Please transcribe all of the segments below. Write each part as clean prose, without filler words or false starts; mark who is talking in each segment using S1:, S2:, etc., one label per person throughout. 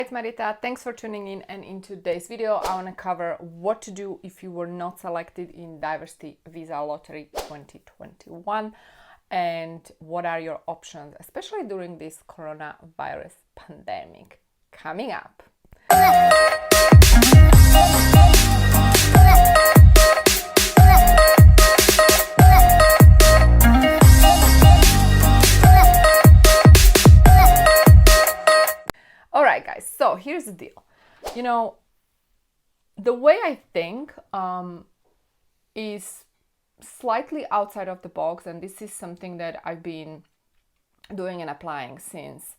S1: It's Marieta. Thanks for tuning in, and in today's video I want to cover what to do if you were not selected in Diversity Visa Lottery 2021 and what are your options, especially during this coronavirus pandemic coming up. All right, guys, so here's the deal. The way I think is slightly outside of the box, and this is something that I've been doing and applying since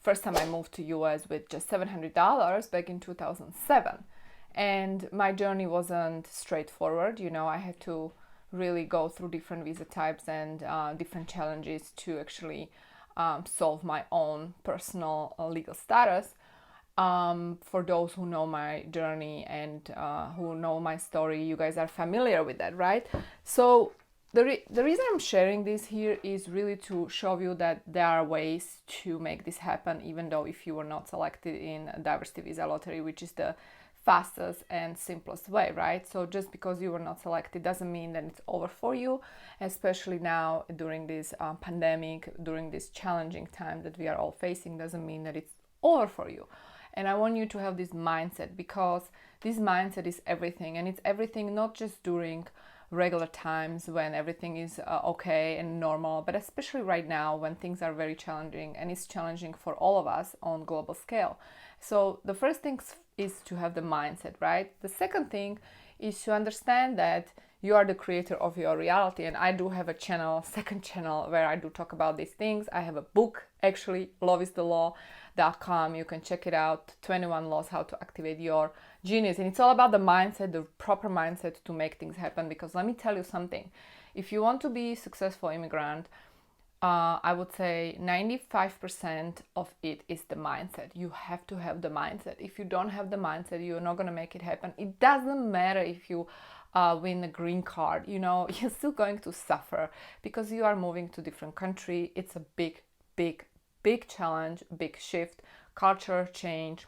S1: first time I moved to US with just $700 back in 2007. And my journey wasn't straightforward. I had to really go through different visa types and different challenges to actually solve my own personal legal status. For those who know my journey and who know my story, you guys are familiar with that, right? So the reason I'm sharing this here is really to show you that there are ways to make this happen, even though if you were not selected in Diversity Visa Lottery, which is the fastest and simplest way, right? So just because you were not selected doesn't mean that it's over for you, especially now during this pandemic, during this challenging time that we are all facing, doesn't mean that it's over for you. And I want you to have this mindset, because this mindset is everything, and it's everything not just during regular times when everything is okay and normal, but especially right now when things are very challenging, and it's challenging for all of us on global scale. So the first thing is to have the mindset, right? The second thing is to understand that you are the creator of your reality. And I do have a channel, second channel, where I do talk about these things. I have a book, actually, loveisthe.com. You can check it out, 21 Laws, How to Activate Your Genius. And it's all about the mindset, the proper mindset to make things happen. Because let me tell you something. If you want to be a successful immigrant, I would say 95% of it is the mindset. You have to have the mindset. If you don't have the mindset, you're not going to make it happen. It doesn't matter if you win a green card, you're still going to suffer because you are moving to a different country. It's a big challenge, big shift, culture change,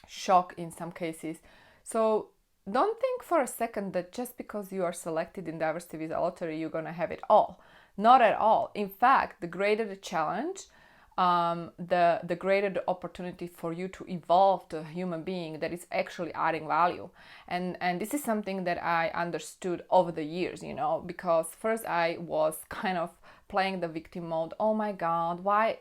S1: shock in some cases. So don't think for a second that just because you are selected in Diversity Visa Lottery, you're going to have it all. Not at all. In fact, the greater the challenge, the greater the opportunity for you to evolve to a human being that is actually adding value. And this is something that I understood over the years, because first I was kind of playing the victim mode. Oh my God, why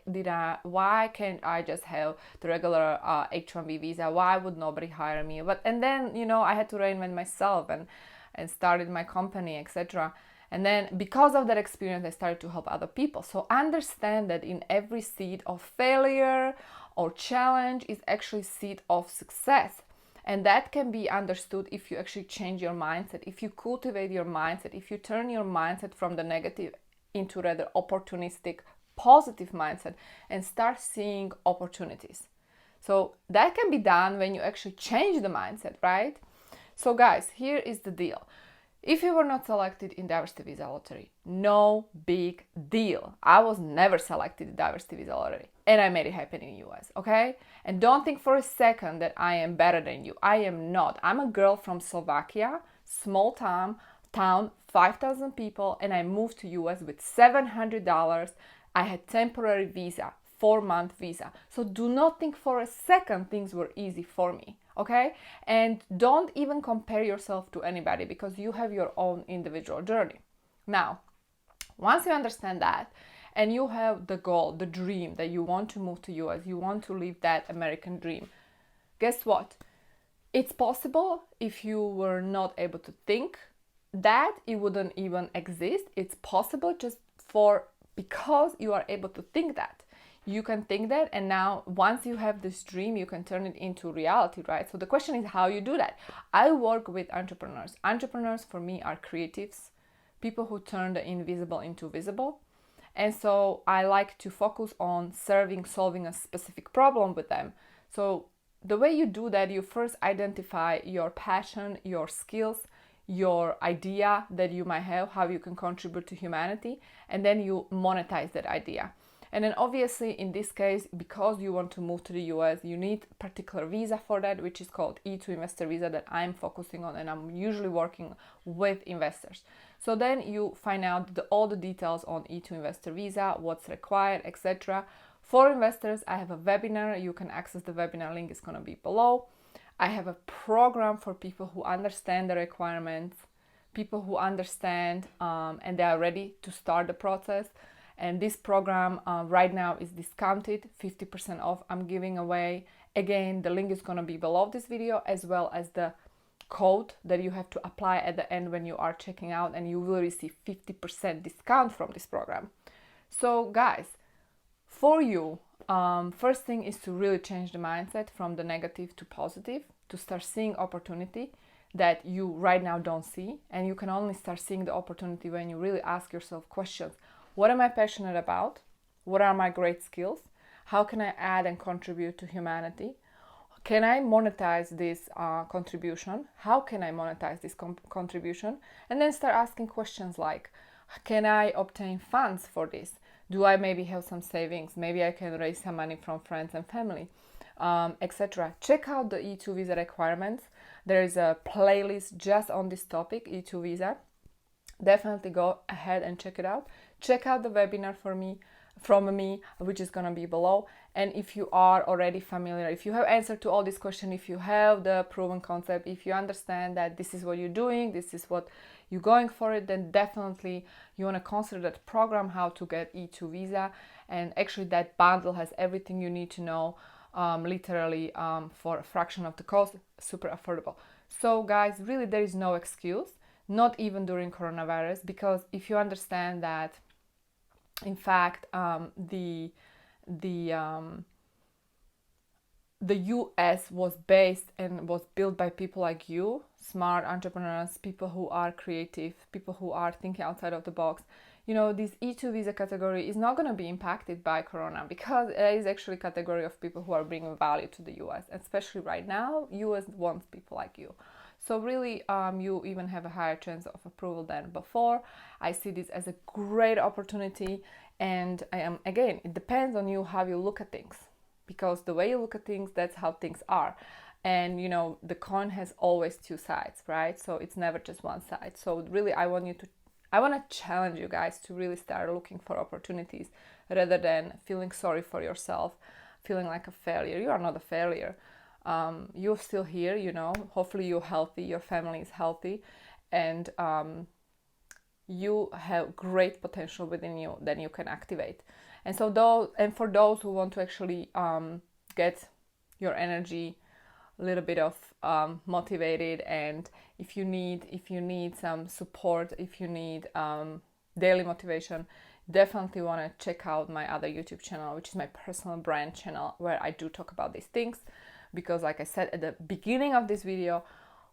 S1: can't I just have the regular H-1B visa? Why would nobody hire me? And then, I had to reinvent myself and started my company, etc. And then because of that experience, I started to help other people. So understand that in every seed of failure or challenge is actually seed of success. And that can be understood if you actually change your mindset, if you cultivate your mindset, if you turn your mindset from the negative into rather opportunistic, positive mindset and start seeing opportunities. So that can be done when you actually change the mindset, right? So guys, here is the deal. If you were not selected in Diversity Visa Lottery, no big deal. I was never selected in Diversity Visa Lottery, and I made it happen in the US, okay? And don't think for a second that I am better than you. I am not. I'm a girl from Slovakia, small town, 5,000 people, and I moved to US with $700. I had temporary visa, 4-month visa. So do not think for a second things were easy for me. Okay? And don't even compare yourself to anybody, because you have your own individual journey. Now, once you understand that and you have the goal, the dream that you want to move to US, you want to live that American dream, guess what? It's possible. If you were not able to think that, it wouldn't even exist. It's possible because you are able to think that. You can think that, and now once you have this dream, you can turn it into reality, right? So the question is how you do that. I work with entrepreneurs. Entrepreneurs for me are creatives, people who turn the invisible into visible. And so I like to focus on solving a specific problem with them. So the way you do that, you first identify your passion, your skills, your idea that you might have, how you can contribute to humanity, and then you monetize that idea. And then obviously in this case, because you want to move to the US, you need a particular visa for that, which is called E2 investor visa that I'm focusing on, and I'm usually working with investors. So then you find out all the details on E2 investor visa, what's required, etc. For investors, I have a webinar. You can access the webinar, link is going to be below. I have a program for people who understand the requirements, people who understand and they are ready to start the process. And this program right now is discounted, 50% off. I'm giving away, again, the link is going to be below this video, as well as the code that you have to apply at the end when you are checking out, and you will receive 50% discount from this program. So guys, for you, first thing is to really change the mindset from the negative to positive, to start seeing opportunity that you right now don't see. And you can only start seeing the opportunity when you really ask yourself questions. What am I passionate about? What are my great skills? How can I add and contribute to humanity? Can I monetize this contribution? How can I monetize this contribution? And then start asking questions like, can I obtain funds for this? Do I maybe have some savings? Maybe I can raise some money from friends and family, etc. Check out the E2 visa requirements. There is a playlist just on this topic, E2 visa. Definitely go ahead and check it out. Check out the webinar from me, which is going to be below. And if you are already familiar, if you have answered to all these questions, if you have the proven concept, if you understand that this is what you're doing, this is what you're going for it, then definitely you want to consider that program, how to get E2 visa. And actually that bundle has everything you need to know, literally for a fraction of the cost, super affordable. So guys, really there is no excuse, not even during coronavirus, because if you understand that, in fact, the US was based and was built by people like you, smart entrepreneurs, people who are creative, people who are thinking outside of the box. You know, this E2 visa category is not going to be impacted by Corona, because it is actually a category of people who are bringing value to the US, especially right now. US wants people like you. So really, you even have a higher chance of approval than before. I see this as a great opportunity, and again, it depends on you how you look at things, because the way you look at things, that's how things are. And you know, the coin has always two sides, right? So it's never just one side. So really, I want to challenge you guys to really start looking for opportunities rather than feeling sorry for yourself, feeling like a failure. You are not a failure. You're still here, you know, hopefully you're healthy, your family is healthy, and you have great potential within you that you can activate. And so for those who want to actually get your energy a little bit of motivated, and if you need some support, if you need daily motivation, definitely want to check out my other YouTube channel, which is my personal brand channel, where I do talk about these things. Because like I said at the beginning of this video,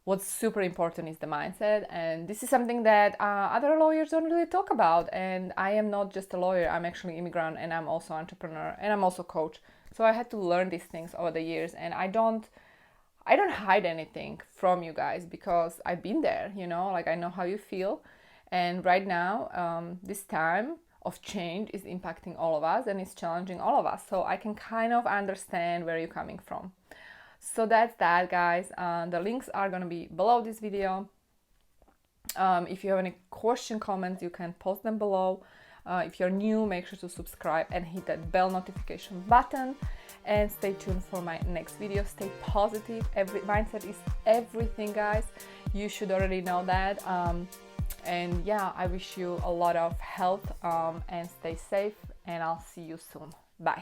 S1: what's super important is the mindset, and this is something that other lawyers don't really talk about. And I am not just a lawyer, I'm actually immigrant, and I'm also entrepreneur, and I'm also coach. So I had to learn these things over the years, and I don't hide anything from you guys, because I've been there, you know, like I know how you feel. And right now, this time of change is impacting all of us, and it's challenging all of us. So I can kind of understand where you're coming from. So that's that, guys. The links are going to be below this video. If you have any comments, you can post them below. If you're new, make sure to subscribe and hit that bell notification button, and stay tuned for my next video. Stay positive. Mindset is everything, guys. You should already know that. And yeah, I wish you a lot of health, and stay safe, and I'll see you soon. Bye.